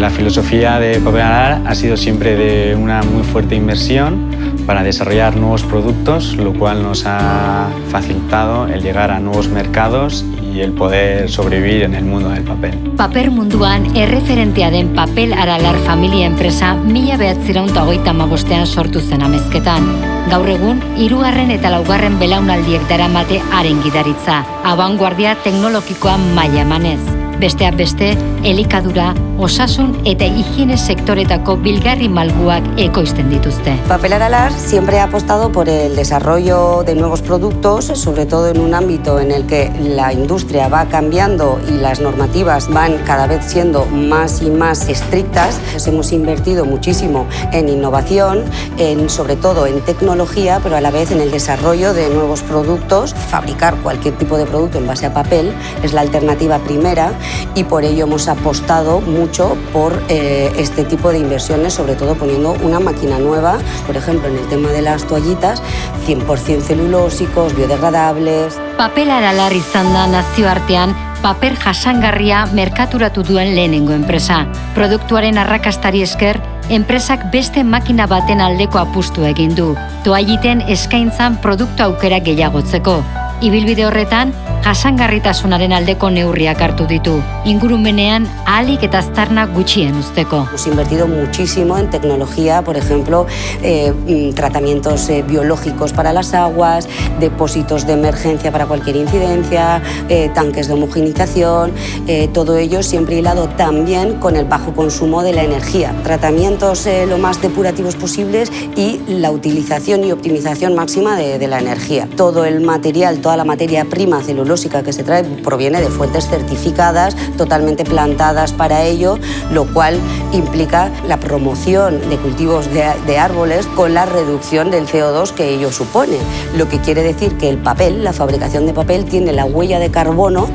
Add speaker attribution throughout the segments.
Speaker 1: La filosofía de Papel Aralar ha sido siempre de una muy fuerte inversión para desarrollar nuevos productos, lo cual nos ha facilitado el llegar a nuevos mercados y el poder sobrevivir en el mundo del papel.
Speaker 2: Paper munduan erreferentea den Papel Aralar familia enpresa 1935ean sortu zen Amezketan. Gaur egun, 3. eta 4. belaunaldiek daramate haren gidaritza, abanguardia teknologikoa maila emanez. Besteak beste, elikadura, osasun eta higiene sektoretako bilgarri malguak ekoizten dituzte.
Speaker 3: Papel Aralar siempre ha apostado por el desarrollo de nuevos productos, sobre todo en un ámbito en el que la industria va cambiando y las normativas van cada vez siendo más y más estrictas. Hemos invertido muchísimo en innovación, sobre todo en tecnología, pero a la vez en el desarrollo de nuevos productos. Fabricar cualquier tipo de producto en base a papel es la alternativa primera y por ello hemos apostado mucho por este tipo de inversiones, sobre todo poniendo una máquina nueva, por ejemplo en el tema de las toallitas, 100% celulósicos, biodegradables.
Speaker 2: Papel Aralar izan da nazioartean paper jasangarria merkaturatu duen lehenengo enpresa. Produktuaren arrakastari esker, enpresak beste makina baten aldeko apustu egin du, toalliten eskaintzan produktu aukera gehiagotzeko. Ibilbide horretan, jasangarritasunaren aldeko neurriak hartu ditu, ingurumenean ahalik eta aztarna gutxien uzteko.
Speaker 3: Hemos invertido muchísimo en tecnología, por ejemplo, tratamientos biológicos para las aguas, depósitos de emergencia para cualquier incidencia, tanques de homogenización, todo ello siempre hilado también con el bajo consumo de la energía. Tratamientos lo más depurativos posibles y la utilización y optimización máxima de la energía. Todo el material, toda la materia prima celulósica que se trae proviene de fuentes certificadas, totalmente plantadas para ello, lo cual implica la promoción de cultivos de árboles con la reducción del CO2 que ello supone. Lo que quiere decir que el papel, la fabricación de papel, tiene la huella de carbono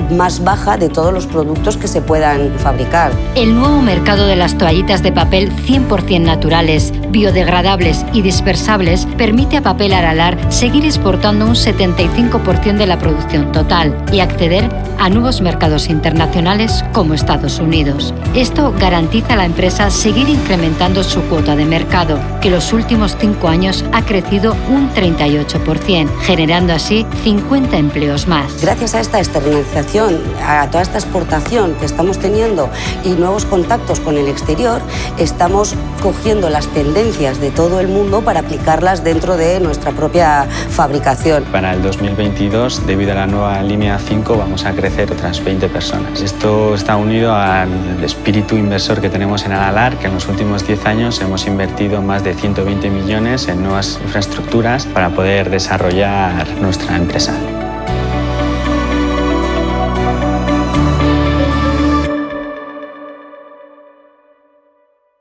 Speaker 3: más baja de todos los productos que se puedan fabricar.
Speaker 2: El nuevo mercado de las toallitas de papel 100% naturales, biodegradables y dispersables permite a Papel Aralar seguir exportando un 75% de la producción total y acceder a nuevos mercados internacionales como Estados Unidos. Esto garantiza a la empresa seguir incrementando su cuota de mercado, que los últimos 5 años ha crecido un 38%, generando así 50 empleos más.
Speaker 3: Gracias a esta externalización, a toda esta exportación que estamos teniendo y nuevos contactos con el exterior, estamos cogiendo las tendencias de todo el mundo para aplicarlas dentro de nuestra propia fabricación.
Speaker 1: Para el 2022, debido a la nueva línea 5, vamos a crecer otras 20 personas. Esto está unido al espíritu inversor que tenemos en Aralar, que en los últimos 10 años hemos invertido más de 120 millones en nuevas infraestructuras para poder desarrollar nuestra empresa.